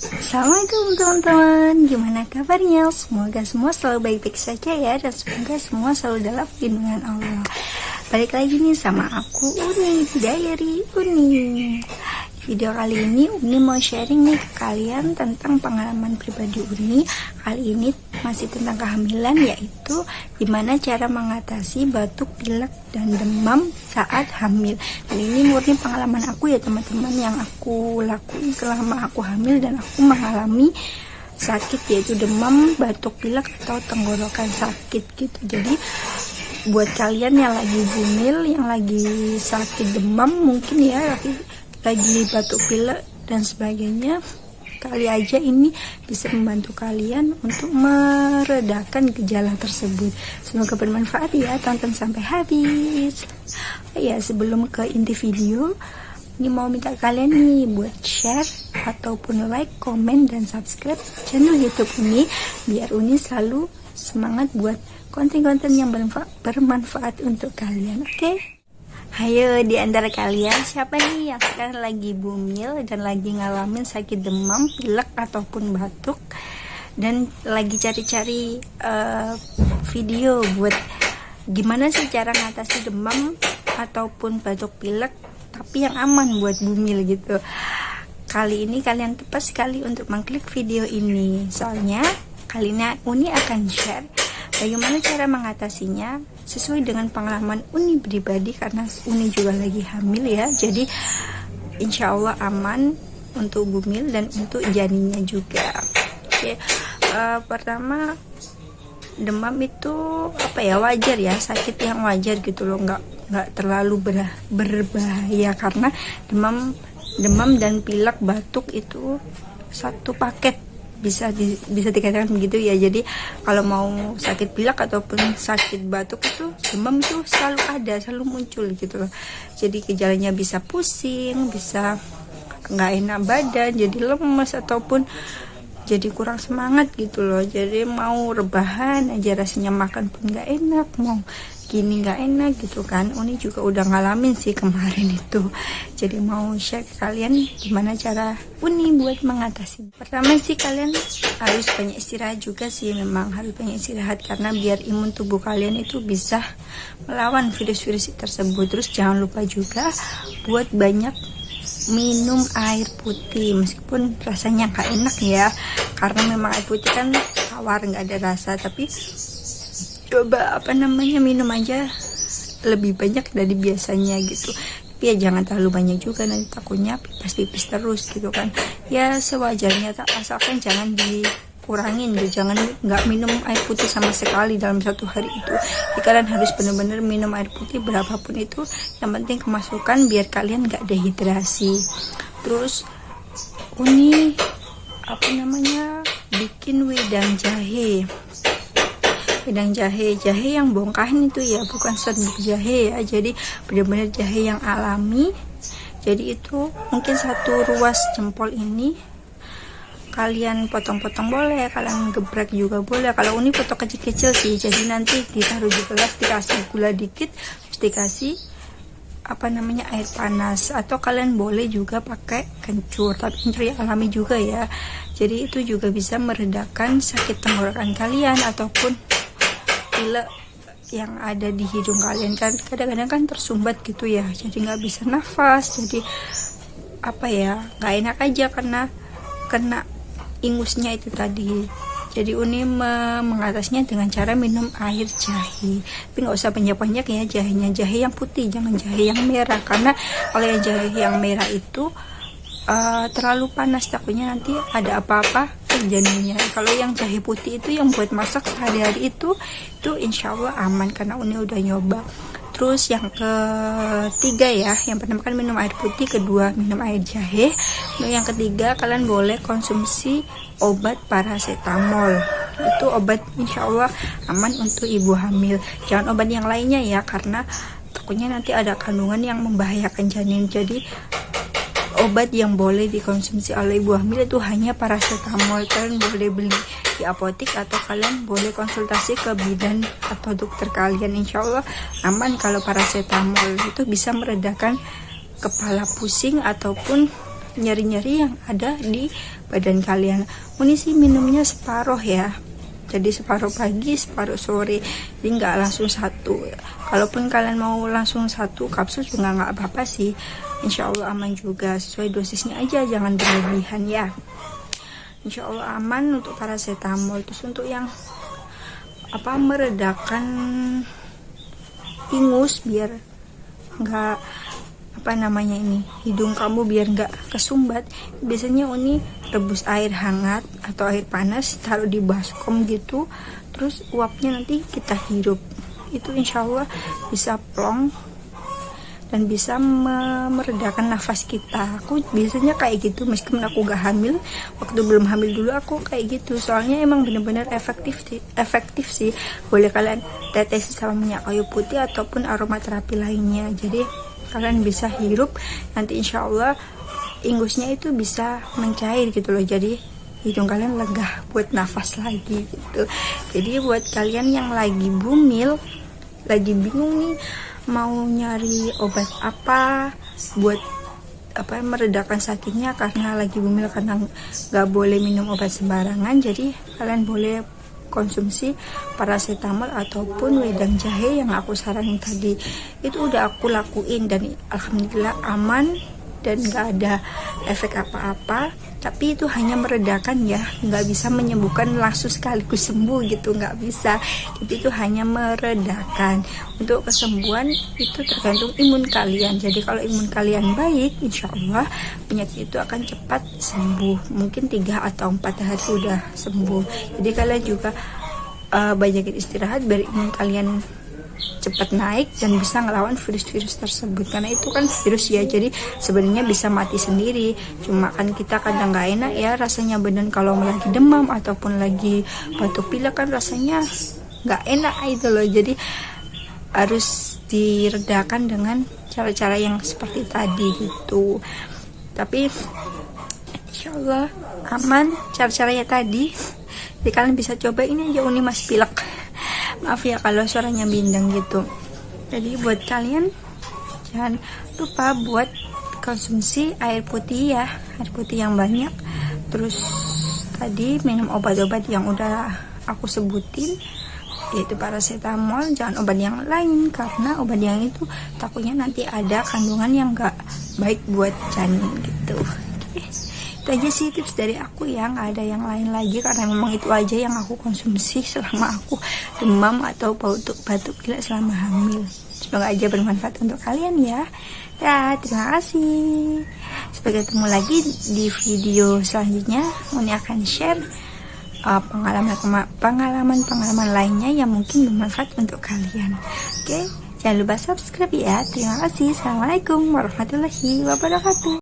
Assalamualaikum teman-teman, gimana kabarnya? Semoga semua selalu baik-baik saja ya, dan semoga semua selalu dalam lindungan Allah. Balik lagi nih sama aku Uni, Diary Uni. Video kali ini Uni mau sharing nih ke kalian tentang pengalaman pribadi Uni. Kali ini masih tentang kehamilan, yaitu gimana cara mengatasi batuk, pilek, dan demam saat hamil. Dan ini murni pengalaman aku ya teman-teman, yang aku lakuin selama aku hamil dan aku mengalami sakit, yaitu demam, batuk, pilek, atau tenggorokan sakit gitu. Jadi buat kalian yang lagi hamil, yang lagi sakit demam mungkin ya, lagi batuk pilek dan sebagainya, kali aja ini bisa membantu kalian untuk meredakan gejala tersebut. Semoga bermanfaat ya, tonton sampai habis. Ya, sebelum ke inti video, ini mau minta kalian nih buat share ataupun like, komen, dan subscribe channel YouTube ini, biar Uni selalu semangat buat konten-konten yang bermanfaat untuk kalian. Oke? Hayo, di antara kalian siapa nih yang sekarang lagi bumil dan lagi ngalamin sakit demam, pilek, ataupun batuk, dan lagi cari-cari video buat gimana sih cara ngatasi demam ataupun batuk pilek tapi yang aman buat bumil gitu. Kali ini kalian tepat sekali untuk mengklik video ini, soalnya kali ini Uni akan share bagaimana cara mengatasinya sesuai dengan pengalaman Uni pribadi, karena Uni juga lagi hamil ya. Jadi insya Allah aman untuk bumil dan untuk janinnya juga. Oke, pertama, demam itu wajar ya, sakit yang wajar gitu loh, nggak terlalu berbahaya, karena demam dan pilek batuk itu satu paket, bisa dikatakan begitu ya. Jadi kalau mau sakit pilek ataupun sakit batuk itu, demam itu selalu muncul gitu loh. Jadi gejalanya bisa pusing, bisa nggak enak badan, jadi lemes, ataupun jadi kurang semangat gitu loh. Jadi mau rebahan aja, rasanya makan pun nggak enak, mau gini nggak enak gitu kan. Uni juga udah ngalamin sih kemarin itu. Jadi mau share ke kalian gimana cara Uni buat mengatasi. Pertama sih kalian harus banyak istirahat juga sih, memang harus banyak istirahat, karena biar imun tubuh kalian itu bisa melawan virus-virus tersebut. Terus jangan lupa juga buat banyak minum air putih, meskipun rasanya nggak enak ya, karena memang air putih kan tawar, nggak ada rasa, tapi coba minum aja lebih banyak dari biasanya gitu. Tapi ya jangan terlalu banyak juga, nanti takutnya pipis terus gitu kan. Ya sewajarnya, asalkan jangan dikurangin gitu. Jangan nggak minum air putih sama sekali dalam satu hari itu. Jadi kalian harus benar-benar minum air putih berapapun itu, yang penting kemasukan biar kalian nggak dehidrasi. Terus Uni bikin wedang jahe yang bongkahan itu ya, bukan serbuk jahe ya. Jadi benar-benar jahe yang alami. Jadi itu mungkin satu ruas jempol ini kalian potong-potong boleh, kalian geprek juga boleh. Kalau Uni potong kecil-kecil sih, jadi nanti ditaruh di gelas, dikasih gula dikit, terus dikasih air panas, atau kalian boleh juga pakai kencur, tapi kencur yang alami juga ya. Jadi itu juga bisa meredakan sakit tenggorokan kalian ataupun pilek yang ada di hidung kalian kan. Kadang-kadang kan tersumbat gitu ya, jadi nggak bisa nafas, jadi nggak enak aja karena kena ingusnya itu tadi. Jadi Uni mengatasinya dengan cara minum air jahe, tapi nggak usah banyak-banyak ya jahenya, jahe yang putih, jangan jahe yang merah, karena kalau yang jahe yang merah itu terlalu panas, takutnya nanti ada apa-apa janinnya. Kalau yang jahe putih itu yang buat masak sehari-hari itu insya Allah aman, karena Uni udah nyoba. Terus yang ketiga ya, yang pertama kan minum air putih, kedua minum air jahe, yang ketiga kalian boleh konsumsi obat paracetamol. Itu obat insya Allah aman untuk ibu hamil, jangan obat yang lainnya ya, karena takutnya nanti ada kandungan yang membahayakan janin. Jadi obat yang boleh dikonsumsi oleh ibu hamil itu hanya paracetamol. Kalian boleh beli di apotek atau kalian boleh konsultasi ke bidan atau dokter kalian. Insya Allah aman kalau paracetamol itu bisa meredakan kepala pusing ataupun nyeri-nyeri yang ada di badan kalian. Uni sih minumnya separuh ya, jadi separuh pagi separuh sore, jadi nggak langsung satu. Kalaupun kalian mau langsung satu kapsul juga nggak apa-apa sih, insya Allah aman juga, sesuai dosisnya aja, jangan berlebihan ya. Insya Allah aman untuk paracetamol. Terus untuk yang meredakan ingus biar nggak hidung kamu biar nggak kesumbat, biasanya Uni rebus air hangat atau air panas, taruh di baskom gitu, terus uapnya nanti kita hirup. Itu insya Allah bisa plong dan bisa meredakan nafas kita. Aku biasanya kayak gitu meskipun aku gak hamil. Waktu belum hamil dulu aku kayak gitu, soalnya emang bener-bener efektif sih. Boleh kalian tetesin sama minyak kayu putih ataupun aromaterapi lainnya, jadi kalian bisa hirup, nanti insya Allah ingusnya itu bisa mencair gitu loh, jadi hidung kalian lega buat nafas lagi gitu. Jadi buat kalian yang lagi bumil, lagi bingung nih mau nyari obat apa buat meredakan sakitnya karena lagi bumil, karena nggak boleh minum obat sembarangan, jadi kalian boleh konsumsi paracetamol ataupun wedang jahe yang aku saranin tadi. Itu udah aku lakuin dan alhamdulillah aman dan gak ada efek apa-apa. Tapi itu hanya meredakan ya, nggak bisa menyembuhkan langsung sekaligus sembuh gitu, nggak bisa. Jadi itu hanya meredakan. Untuk kesembuhan itu tergantung imun kalian. Jadi kalau imun kalian baik, insya Allah penyakit itu akan cepat sembuh. Mungkin 3 atau 4 hari udah sembuh. Jadi kalian juga banyakin istirahat biar imun kalian cepat naik dan bisa ngelawan virus-virus tersebut, karena itu kan virus ya, jadi sebenarnya bisa mati sendiri. Cuma kan kita kadang nggak enak ya rasanya badan kalau lagi demam ataupun lagi batuk pilek, kan rasanya nggak enak itu loh. Jadi harus diredakan dengan cara-cara yang seperti tadi gitu. Tapi insya Allah aman cara-caranya tadi, jadi kalian bisa coba. Ini aja Uni masih pilek, maaf ya kalau suaranya bindeng gitu. Jadi buat kalian jangan lupa buat konsumsi air putih ya, air putih yang banyak. Terus tadi minum obat-obat yang udah aku sebutin, yaitu paracetamol, jangan obat yang lain karena obat yang itu takutnya nanti ada kandungan yang gak baik buat janin gitu. Itu aja sih tips dari aku ya, nggak ada yang lain lagi karena memang itu aja yang aku konsumsi selama aku demam atau batuk pilek selama hamil. Semoga aja bermanfaat untuk kalian ya. Ya, terima kasih. Sampai ketemu lagi di video selanjutnya. Uni akan share pengalaman lainnya yang mungkin bermanfaat untuk kalian. Oke, jangan lupa subscribe ya. Terima kasih. Assalamualaikum warahmatullahi wabarakatuh.